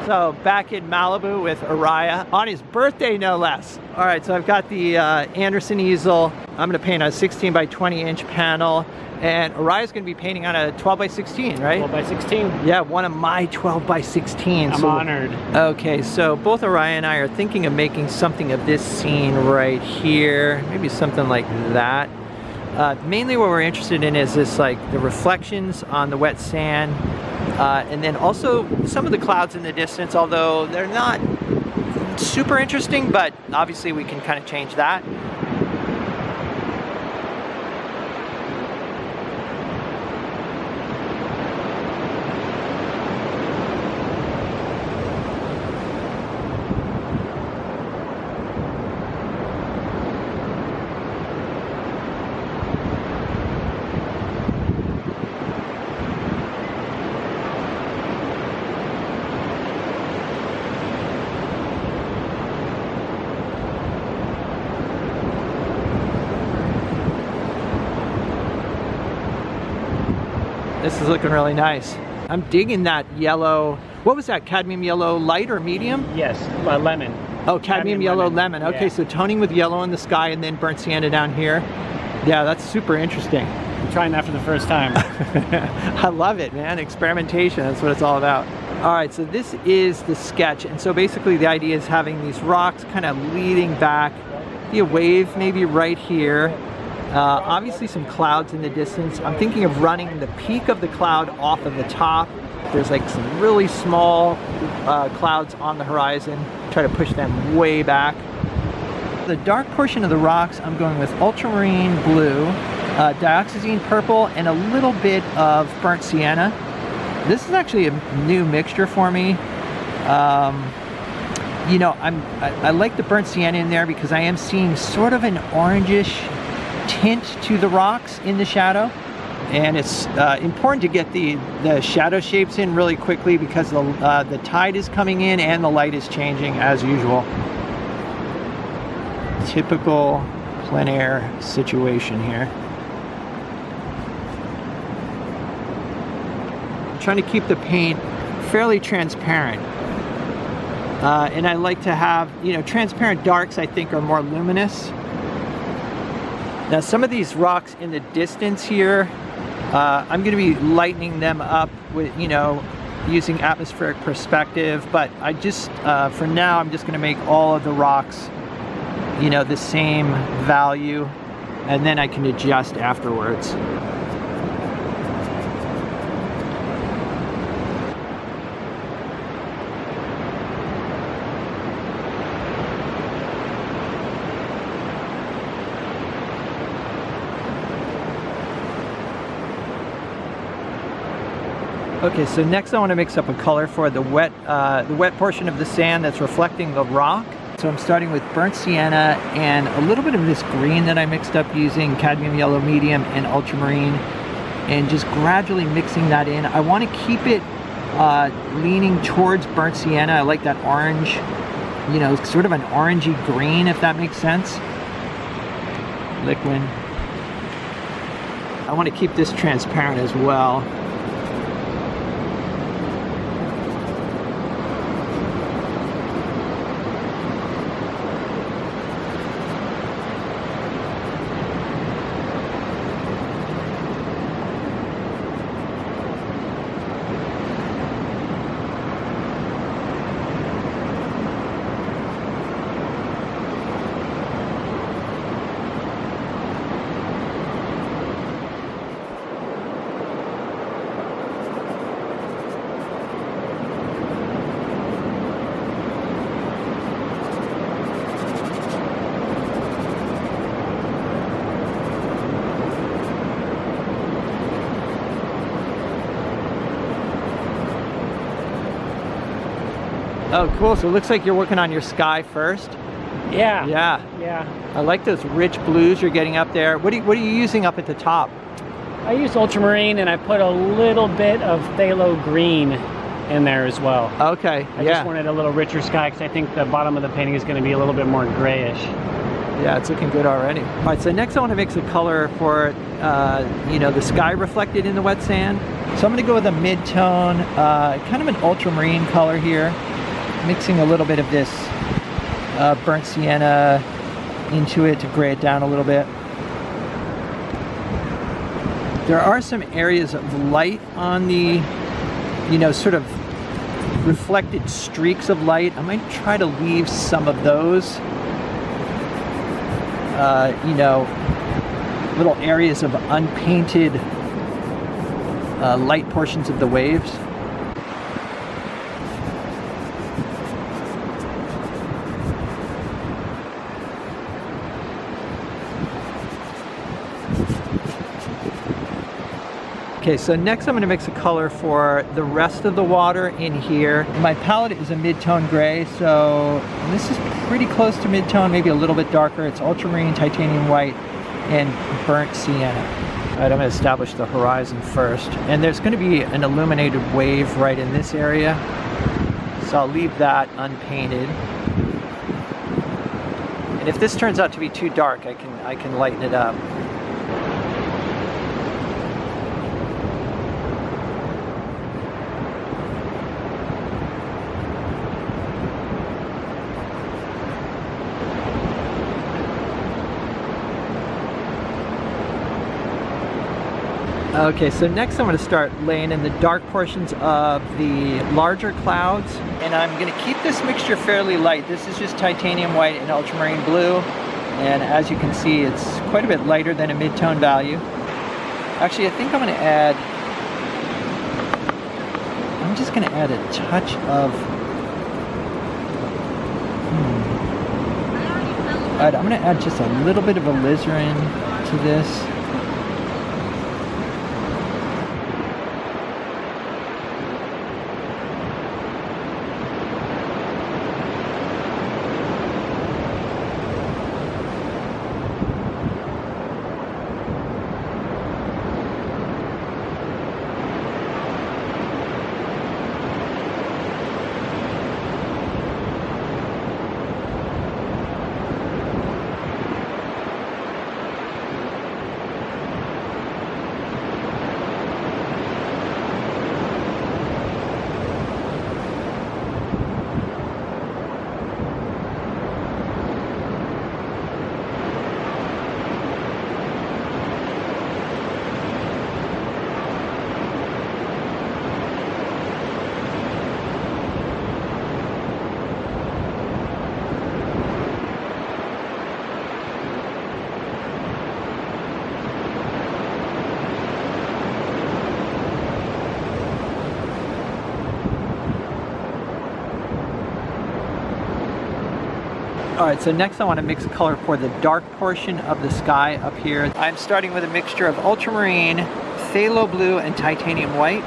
So back in Malibu with Araya on his birthday, no less. All right, so I've got the Anderson easel. I'm gonna paint a 16 by 20 inch panel, and Araya's gonna be painting on a 12 by 16, right? 12 by 16. Yeah, one of my 12 by 16. I'm honored. Okay, so both Araya and I are thinking of making something of this scene right here. Maybe something like that. Mainly what we're interested in is this, like the reflections on the wet sand, and then also some of the clouds in the distance, although they're not super interesting, but obviously we can kind of change that. This is looking really nice. I'm digging that yellow. What was that, cadmium yellow light or medium? Yes, lemon. Oh, cadmium yellow lemon. Okay, yeah. So toning with yellow in the sky and then burnt sienna down here. Yeah, that's super interesting. I'm trying that for the first time. I love it, man. Experimentation, that's what it's all about. All right, so this is the sketch. And so basically the idea is having these rocks kind of leading back. Be a wave maybe right here. Obviously some clouds in the distance. I'm thinking of running the peak of the cloud off of the top. There's like some really small clouds on the horizon. Try to push them way back. The dark portion of the rocks, I'm going with ultramarine blue, dioxazine purple, and a little bit of burnt sienna. This is actually a new mixture for me. You know, I like the burnt sienna in there because I am seeing sort of an orangish tint to the rocks in the shadow, and it's important to get the shadow shapes in really quickly because the tide is coming in and the light is changing as usual. Typical plein air situation here. I'm trying to keep the paint fairly transparent, and I like to have, you know, transparent darks I think are more luminous. Now some of these rocks in the distance here, I'm going to be lightening them up with, you know, using atmospheric perspective, but I just, for now, I'm just going to make all of the rocks, you know, the same value, and then I can adjust afterwards. Okay, so next I want to mix up a color for the wet portion of the sand that's reflecting the rock. So I'm starting with burnt sienna and a little bit of this green that I mixed up using cadmium yellow medium and ultramarine, and just gradually mixing that in. I want to keep it leaning towards burnt sienna. I like that orange, you know, sort of an orangey green, if that makes sense. Liquid. I want to keep this transparent as well. Oh, cool. So it looks like you're working on your sky first. Yeah. Yeah. Yeah. I like those rich blues you're getting up there. What are you using up at the top? I use ultramarine, and I put a little bit of phthalo green in there as well. Okay. I just wanted a little richer sky because I think the bottom of the painting is going to be a little bit more grayish. Yeah, it's looking good already. All right, so next I want to mix a color for, you know, the sky reflected in the wet sand. So I'm going to go with a mid-tone, kind of an ultramarine color here. mixing a little bit of this burnt sienna into it to gray it down a little bit. There are some areas of light on the, you know, sort of reflected streaks of light. I might try to leave some of those, you know, little areas of unpainted light portions of the waves. Okay, so next I'm going to mix a color for the rest of the water in here. My palette is a mid-tone gray, so this is pretty close to mid-tone, maybe a little bit darker. It's ultramarine, titanium white, and burnt sienna. All right, I'm going to establish the horizon first. And there's going to be an illuminated wave right in this area, so I'll leave that unpainted. And if this turns out to be too dark, I can lighten it up. Okay, so next I'm going to start laying in the dark portions of the larger clouds, and I'm going to keep this mixture fairly light. This is just titanium white and ultramarine blue, and as you can see, it's quite a bit lighter than a mid-tone value. Actually, I think I'm just going to add a touch of Alright, I'm going to add just a little bit of alizarin to this. Alright, so next I want to mix a color for the dark portion of the sky up here. I'm starting with a mixture of ultramarine, phthalo blue, and titanium white.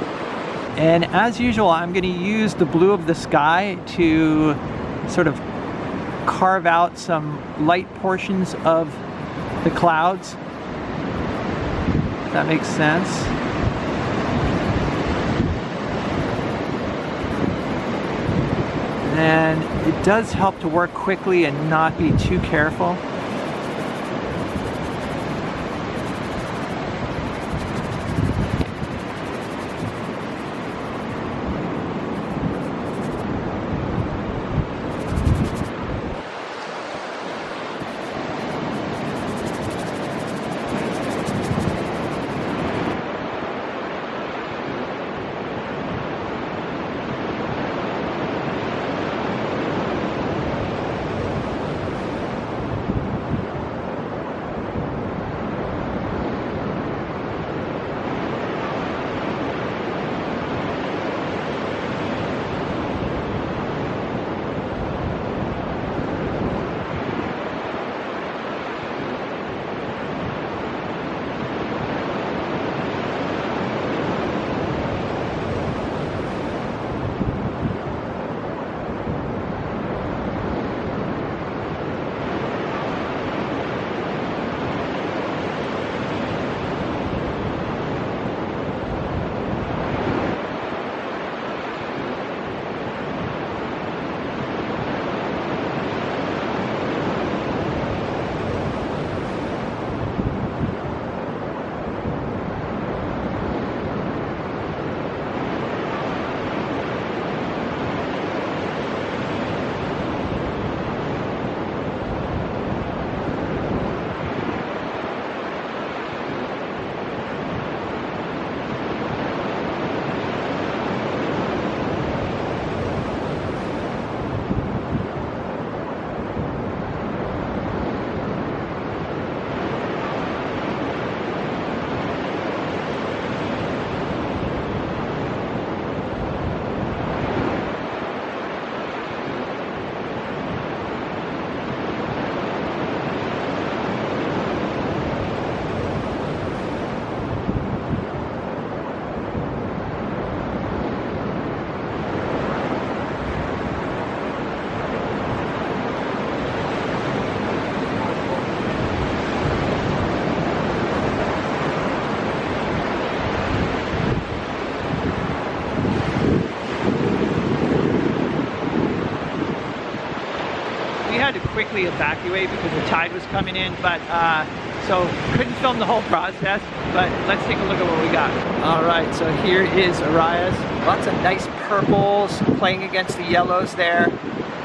And as usual, I'm going to use the blue of the sky to sort of carve out some light portions of the clouds. If that makes sense. And it does help to work quickly and not be too careful. quickly evacuate because the tide was coming in, but so couldn't film the whole process, but let's take a look at what we got. All right, so here is Arias. Lots of nice purples playing against the yellows there.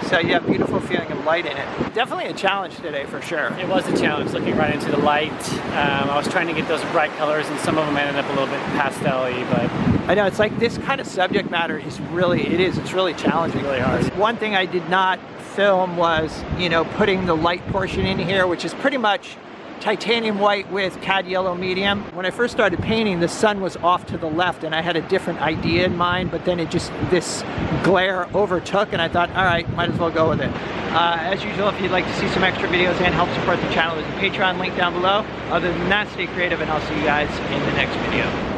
So you have a beautiful feeling of light in it. Definitely a challenge today for sure. It was a challenge looking right into the light. I was trying to get those bright colors and some of them ended up a little bit pastel-y, but I know, it's like this kind of subject matter is really, it's really challenging. really hard. One thing I did not film was, you know, putting the light portion in here, which is pretty much titanium white with cad yellow medium. When I first started painting, the sun was off to the left and I had a different idea in mind, but then it just, this glare overtook and I thought, all right, might as well go with it. As usual, if you'd like to see some extra videos and help support the channel, there's a Patreon link down below. Other than that, stay creative and I'll see you guys in the next video.